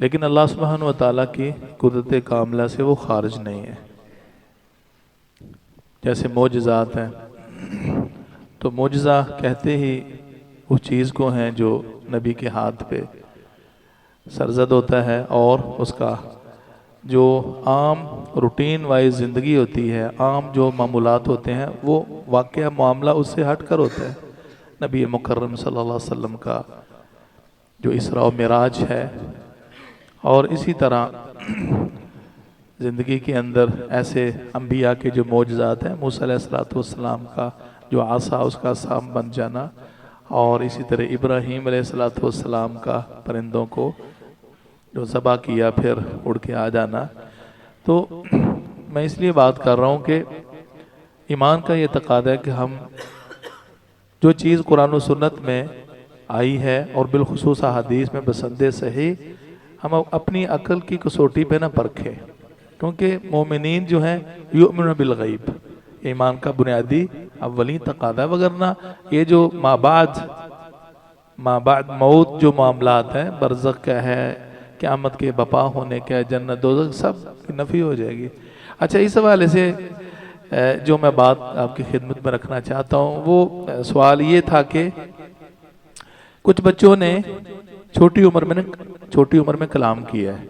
لیکن اللہ سبحانہ و تعالیٰ کی قدرت کاملہ سے وہ خارج نہیں ہے. جیسے معجزات ہیں تو معجزہ کہتے ہی اس چیز کو ہیں جو نبی کے ہاتھ پہ سرزد ہوتا ہے، اور اس کا جو عام روٹین وائز زندگی ہوتی ہے، عام جو معمولات ہوتے ہیں، وہ واقعہ معاملہ اس سے ہٹ کر ہوتا ہے. نبی مکرم صلی اللہ علیہ وسلم کا جو اسراء و معراج ہے، اور اسی طرح زندگی کے اندر ایسے انبیاء کے جو معجزات ہیں، موسیٰ علیہ السلام کا جو عصا اس کا سام بن جانا، اور اسی طرح ابراہیم علیہ السلام کا پرندوں کو جو ذبح کیا پھر اڑ کے آ جانا. تو میں اس لیے بات کر رہا ہوں کہ ایمان کا یہ تقاضا ہے کہ ہم جو چیز قرآن و سنت میں آئی ہے اور بالخصوص احادیث میں بسند صحیح، ہم اپنی عقل کی کسوٹی پہ نہ پرکھیں، کیونکہ مومنین جو ہیں یؤمنون بالغیب، ایمان کا بنیادی اولین تقاضا ہے. وگرنہ یہ جو ما بعد موت جو معاملات ہیں، برزخ کا ہے، قیامت کے بپا ہونے کا، جنت دوزخ، سب کی نفی ہو جائے گی. اچھا، اس حوالے سے جو میں بات آپ کی خدمت میں رکھنا چاہتا ہوں، وہ سوال یہ تھا کہ کچھ بچوں نے چھوٹی عمر میں کلام کیا ہے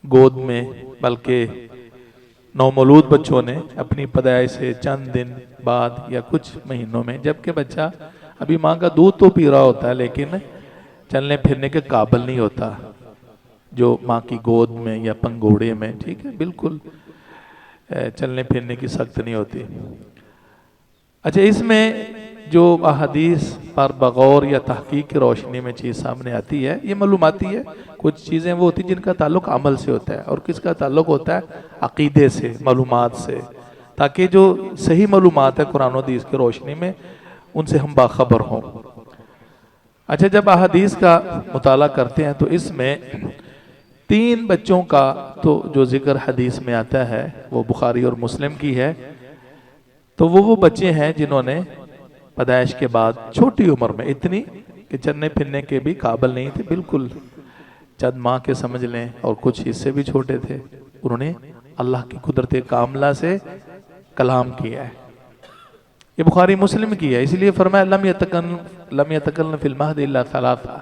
گود میں، بلکہ نومولود بچوں نے اپنی پیدائش سے چند دن بعد یا کچھ مہینوں میں، جبکہ بچہ ابھی ماں کا دودھ تو پی رہا ہوتا ہے لیکن چلنے پھرنے کے قابل نہیں ہوتا، جو ماں کی گود میں یا پنگوڑے میں، ٹھیک ہے، بالکل چلنے پھرنے کی سخت نہیں ہوتی. اچھا، اس میں جو احادیث پر بغور یا تحقیق کی روشنی میں چیز سامنے آتی ہے، یہ معلوماتی ہے. کچھ چیزیں وہ ہوتی ہیں جن کا تعلق عمل سے ہوتا ہے، اور کس کا تعلق ہوتا ہے عقیدے سے، معلومات سے، تاکہ جو صحیح معلومات ہے قرآن و حدیث کی روشنی میں، ان سے ہم باخبر ہوں. اچھا، جب احادیث کا مطالعہ کرتے ہیں تو اس میں 3 بچوں کا تو جو ذکر حدیث میں آتا ہے وہ بخاری اور مسلم کی ہے. تو وہ بچے ہیں جنہوں نے پیدائش کے بعد چھوٹی عمر میں، اتنی کہ چلنے پھرنے کے بھی قابل نہیں تھے، بالکل چند ماہ کے سمجھ لیں، اور کچھ اس سے بھی چھوٹے تھے، انہوں نے اللہ کی قدرت کاملہ سے کلام کیا ہے. یہ بخاری مسلم کی ہے، اس لیے فرمایا لم یتکلم فی المہد الا ثلاثہ،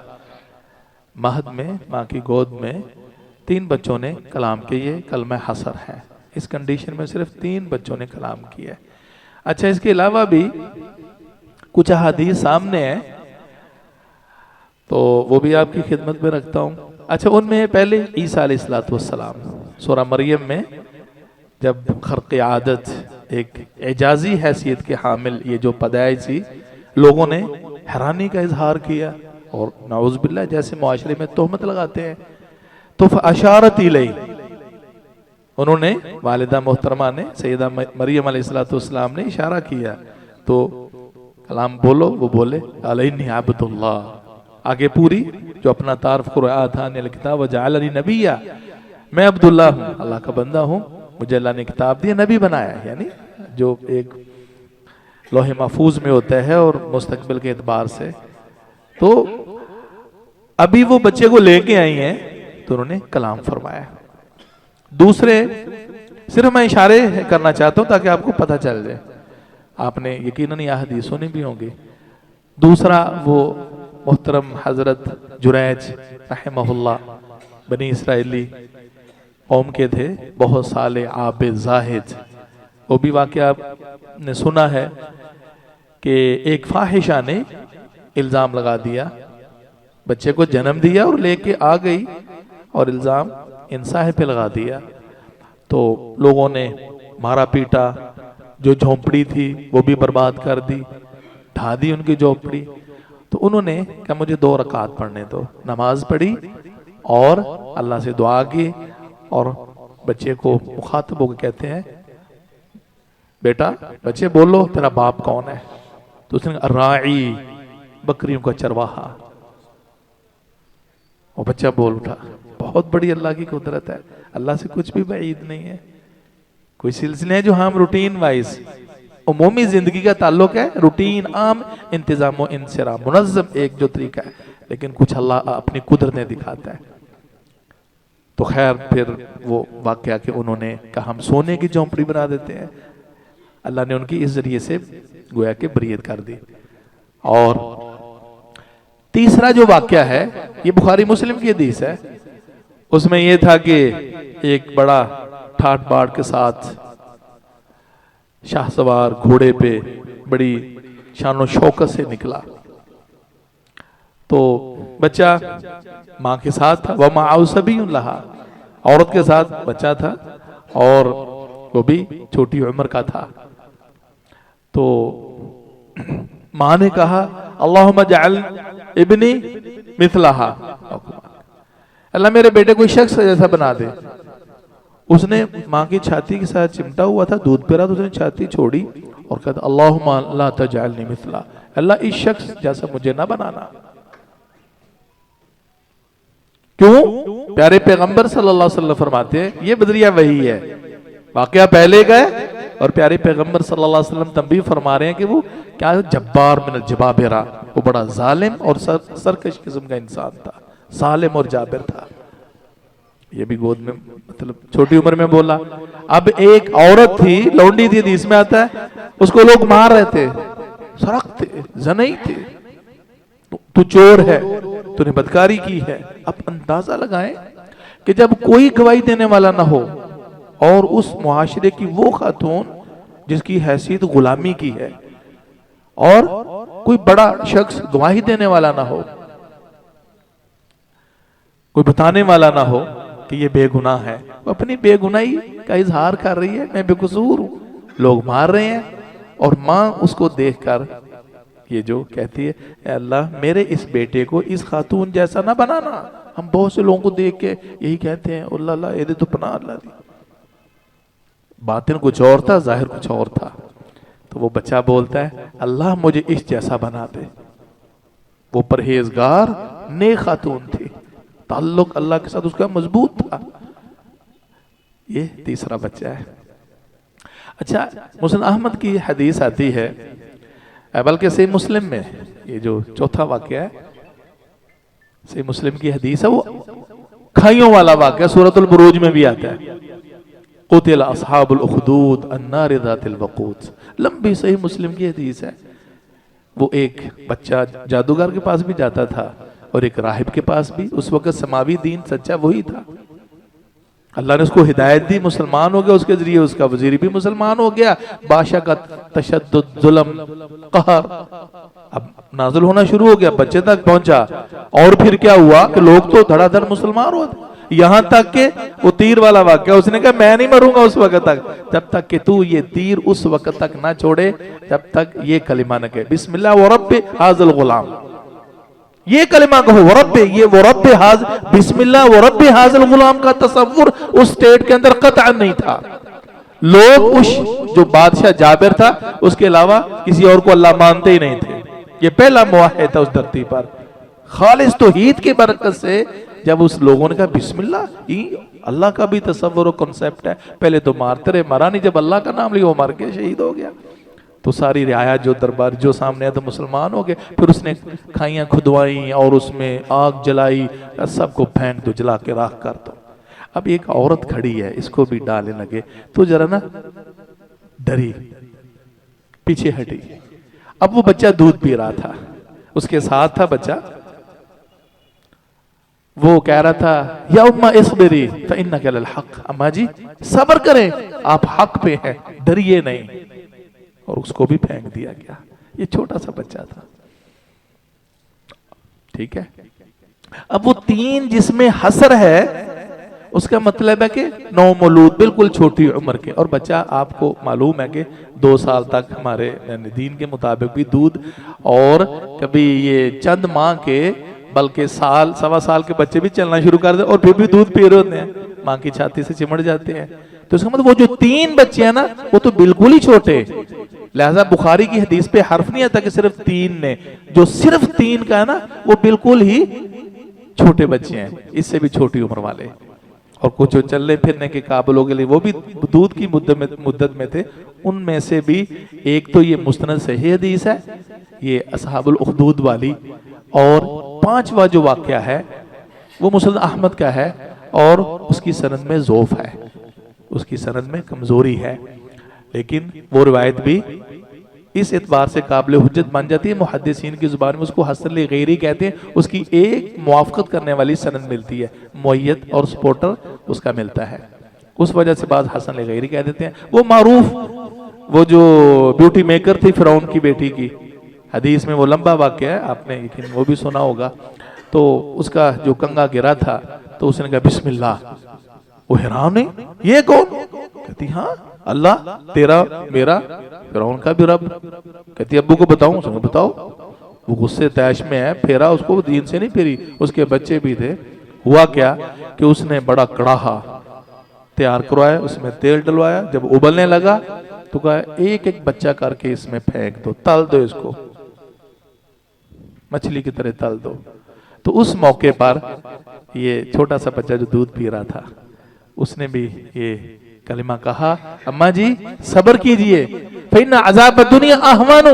مہد میں، ماں کی گود میں 3 بچوں نے کلام کیا. یہ کلمہ حصر ہے، اس کنڈیشن میں صرف 3 بچوں نے کلام کیا ہے. اچھا، اس کے علاوہ بھی کچھ احادیث سامنے ہیں تو وہ بھی آپ کی خدمت میں رکھتا ہوں. اچھا، ان میں پہلے عیسیٰ علیہ السلام، سورہ مریم میں جب خرق عادت، ایک اعجازی حیثیت کے حامل یہ جو پیدائش تھی، لوگوں نے حیرانی کا اظہار کیا، اور نعوذ باللہ جیسے معاشرے میں تہمت لگاتے ہیں. تو فاشارت الیہ، انہوں نے، والدہ محترمہ نے، سیدہ مریم علیہ السلام نے اشارہ کیا تو کلام بولو، وہ بولے قال انی عبد اللہ. آگے پوری جو اپنا تعارف کرو، آتانی الکتاب وجعلنی نبیا، میں عبداللہ ہوں، اللہ کا بندہ ہوں، مجھے اللہ نے کتاب دی، نبی بنایا. یعنی جو ایک لوح محفوظ میں ہوتا ہے اور مستقبل کے اعتبار سے. تو ابھی وہ بچے کو لے کے آئی ہیں تو انہوں نے کلام فرمایا. دوسرے، صرف میں اشارے کرنا چاہتا ہوں تاکہ آپ کو پتہ چل جائے، آپ نے یقیناً یہ حدیث سنی بھی ہوں گی. دوسرا، وہ محترم حضرت جریج رحمہ اللہ، بنی اسرائیلی قوم کے تھے، بہت صالح عابد زاہد. وہ بھی واقعہ آپ نے سنا ہے کہ ایک فاحشہ نے الزام لگا دیا، بچے کو جنم دیا اور لے کے آ گئی، اور الزام انصاح پہ لگا دیا. تو لوگوں نے مارا پیٹا، جو جھونپڑی تھی وہ بھی برباد کر دی، ڈھا دی ان کی جھونپڑی. تو انہوں نے کہا مجھے 2 رکعت پڑھنے دو، نماز پڑھی اور اللہ سے دعا کی، اور بچے کو مخاطب ہو کے کہتے ہیں بیٹا، بچے بولو تیرا باپ کون ہے؟ تو اس نے کہا الراعی، بکریوں کا چرواہا. وہ بچہ بول اٹھا. بہت بڑی اللہ کی قدرت ہے، اللہ سے کچھ بھی بعید نہیں ہے. کوئی سلسلے ہیں جو ہم روٹین وائز، عمومی زندگی کا تعلق ہے، روٹین، عام انتظام و انصرام، منظم ایک جو طریقہ ہے. لیکن کچھ اللہ اپنی قدرتیں دکھاتا ہے. تو خیر پھر وہ واقعہ کہ انہوں نے کہا ہم سونے کی جھونپڑی بنا دیتے ہیں. اللہ نے ان کی اس ذریعے سے گویا کہ بریت کر دی. اور تیسرا جو واقعہ ہے یہ بخاری مسلم کی حدیث ہے. اس میں یہ تھا کہ ایک بڑا ٹھاٹ باڑ کے ساتھ شاہ سوار گھوڑے پہ بڑی شان و شوکت سے نکلا. تو بچہ ماں کے ساتھ تھا، وَمَعَهُ صَبِيٌّ لَهَا، عورت کے ساتھ بچہ تھا اور وہ بھی چھوٹی عمر کا تھا. تو ماں نے کہا اللہم اجعل ابنی مثلها، اللہ میرے بیٹے کو شخص جیسا بنا دے. اس نے ماں کی چھاتی کے ساتھ چمٹا ہوا تھا، دودھ پی رہا تو اس نے چھاتی چھوڑی اور کہا اللہم لا تجعلنی مثلہ، اللہ اس شخص جیسا مجھے نہ بنانا. کیوں؟ پیارے پیغمبر صلی اللہ علیہ وسلم فرماتے ہیں یہ بدریہ وہی ہے. واقعہ پہلے گئے اور پیارے پیغمبر صلی اللہ علیہ وسلم تنبیہ فرما رہے ہیں کہ وہ کیا جبار من الجبابرہ، وہ بڑا ظالم اور سرکش قسم کا انسان تھا، ظالم اور جابر تھا. یہ بھی گود میں مطلب چھوٹی عمر میں بولا. اب ایک عورت تھی، لونڈی تھی، حدیث میں آتا ہے اس کو لوگ مار رہے تھے، سرکتے زنئی تھے، تو چور ہے، تو نے بدکاری کی ہے. اب اندازہ لگائیں کہ جب کوئی گواہی دینے والا نہ ہو اور اس معاشرے کی وہ خاتون جس کی حیثیت غلامی کی ہے اور کوئی بڑا شخص گواہی دینے والا نہ ہو، کوئی بتانے والا نہ ہو کہ یہ بے گناہ ہے، وہ اپنی بے گناہی کا اظہار کر رہی ہے، میں بے قصور ہوں، لوگ مار رہے ہیں. اور ماں اس کو دیکھ کر یہ جو کہتی ہے اے اللہ میرے اس بیٹے کو اس خاتون جیسا نہ بنانا. ہم بہت سے لوگوں کو دیکھ کے یہی کہتے ہیں اللہ اللہ اے دے تو پناہ اللہ دی. باطن کچھ اور تھا، ظاہر کچھ اور تھا. تو وہ بچہ بولتا ہے اللہ مجھے اس جیسا بنا دے. وہ پرہیزگار نیک خاتون تھی، تعلق اللہ کے ساتھ اس کا مضبوط تھا. یہ تیسرا بچہ ہے. اچھا مسلم احمد کی حدیث آتی ہے، بلکہ صحیح مسلم میں یہ جو چوتھا واقعہ ہے صحیح مسلم کی حدیث ہے، وہ کھائیوں والا واقعہ سورۃ البروج میں بھی آتا ہے. قتل اصحاب الاخدود النار ذات الوقود، لمبی صحیح مسلم کی حدیث ہے. وہ ایک بچہ جادوگر کے پاس بھی جاتا تھا اور ایک راہب کے پاس بھی. اس وقت سماوی دین سچا وہی تھا. اللہ نے اس کو ہدایت دی، مسلمان ہو گیا، اس کے ذریعے اس کا وزیر بھی مسلمان ہو گیا. بادشاہ کا تشدد، ظلم، قہر اب نازل ہونا شروع ہو گیا، بچے تک پہنچا. اور پھر کیا ہوا کہ لوگ تو دھڑا دھڑ مسلمان ہوتے، یہاں تک کہ وہ تیر والا واقعہ، اس نے کہا میں نہیں مروں گا اس وقت تک جب تک کہ تو یہ تیر اس وقت تک نہ چھوڑے جب تک یہ کلمہ نہ کہے بسم اللہ ورب ھذا الغلام. یہ کلمہ کہو ورب، یہ ورب بسم اللہ ورب ھذا الغلام کا تصور اس سٹیٹ کے اندر قطعا نہیں تھا. لوگ اس جو بادشاہ جابر تھا اس کے علاوہ کسی اور کو اللہ مانتے ہی نہیں تھے. یہ پہلا موحد تھا اس دھرتی پر. خالص توحید کی برکت سے جب اس لوگوں نے کہا بسم اللہ، اللہ کا بھی تصور و کنسپٹ ہے. پہلے تو مارتے رہے، مرا نہیں، جب اللہ کا نام لیا وہ مر کے شہید ہو گیا. تو ساری رعایا جو دربار جو سامنے آیا تو مسلمان ہو گئے. پھر اس نے کھائیاں کھدوائیں اور اس میں آگ جلائی، سب کو پھینک دو، جلا کے راکھ کر دو. اب ایک عورت کھڑی ہے، اس کو بھی ڈالنے لگے تو ذرا نا ڈری، پیچھے ہٹی. اب وہ بچہ دودھ پی رہا تھا، اس کے ساتھ تھا بچہ. وہ کہہ رہا تھا یا اماں اصبری فإنک علی الحق، اماں جی صبر کریں، آپ حق پہ ہیں، ڈریے نہیں. اور اس کو بھی پھینک دیا گیا. یہ چھوٹا سا بچہ تھا. ٹھیک ہے. اب وہ تین جس میں حسر ہے اس کا مطلب ہے کہ نو مولود بالکل چھوٹی عمر کے. اور بچہ آپ کو معلوم ہے کہ 2 سال تک ہمارے دین کے مطابق بھی دودھ، اور کبھی یہ چند ماہ کے بلکہ سال سوا سال کے بچے بھی چلنا شروع کر دیں اور پھر بھی دودھ پی رہے ہوتے ہیں، ماں کی چھاتی سے چمڑ جاتے ہیں. تو اس کا مطلب وہ جو 3 بچے ہیں نا وہ تو بالکل ہی چھوٹے. لہذا بخاری کی حدیث پہ حرف نہیں آتا کہ صرف 3 نے، جو صرف 3 کا ہے نا وہ بالکل ہی چھوٹے بچے ہیں، اس سے بھی چھوٹی عمر والے. اور کچھ جو چلنے پھرنے کے قابل ہو گئے وہ بھی دودھ کی مدت میں تھے. ان میں سے بھی ایک تو یہ مستند صحیح حدیث ہے، یہ اصحاب الاخدود والی، اور پانچواں جو واقعہ ہے وہ مسند احمد کا ہے اور اس کی سند میں ضعف ہے، اس کی سند میں کمزوری ہے، لیکن وہ روایت بھی اس اعتبار سے قابل حجت بن جاتی ہے، محدثین کی زبان میں اس کو حسن لغیری کہتے ہیں، اس کی ایک موافقت کرنے والی سند ملتی ہے، معیت اور سپورٹر اس کا ملتا ہے، اس وجہ سے بعض حسن لغیری کہہ دیتے ہیں۔ وہ معروف وہ جو بیوٹی میکر تھی فرعون کی بیٹی کی، حدیث میں وہ لمبا واقعہ ہے، آپ نے یقین وہ بھی سنا ہوگا، تو اس کا جو کنگا گرا تھا تو اس نے کہا بسم اللہ، وہ حیران نہیں یہ کون؟ کہتی ہاں اللہ تیرا میرا فرعون کا بھی رب۔ کہتی ابو کو بتاؤں؟ اس نے بتاؤ۔ وہ غصے تیش میں ہے، پھیرا اس کو دین سے نہیں پھیری، اس کے بچے بھی تھے۔ ہوا کیا کہ اس نے بڑا کڑاہا تیار کروایا، اس میں تیل ڈلوایا، جب ابلنے لگا تو کہا ایک ایک بچہ کر کے اس میں پھینک دو، تل دو اس کو، مچھلی کی طرح تل دو۔ تو اس موقع پر یہ چھوٹا سا بچہ جو دودھ پی رہا تھا اس نے بھی یہ کلمہ کہا، اماں جی صبر کیجئے، فَإِنَّ عَذَابَ الدُّنْيَا أَهْوَنُ،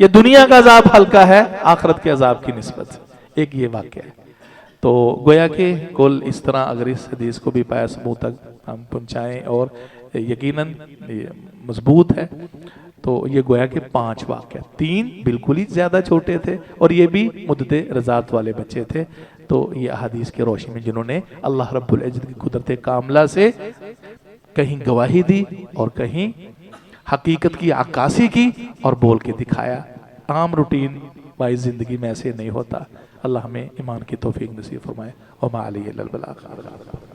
یہ دنیا کا عذاب ہلکا ہے آخرت کے عذاب کی نسبت۔ ایک یہ واقعہ ہے۔ تو گویا کہ کل اس طرح اگر اس حدیث کو بھی پایا سموع تک ہم پہنچائیں اور یقیناً مضبوط ہے، تو یہ گویا کہ 5 واقعہ، 3 بالکل ہی زیادہ چھوٹے تھے اور یہ بھی مدت رضاعت والے بچے تھے۔ تو یہ احادیث کے روشنی میں جنہوں نے اللہ رب العزت کی قدرت کاملہ سے کہیں گواہی دی اور کہیں حقیقت کی عکاسی کی اور بول کے دکھایا، عام روٹین وائز زندگی میں ایسے نہیں ہوتا۔ اللہ ہمیں ایمان کی توفیق نصیب فرمائے۔ وما علیہ الا البلاغ۔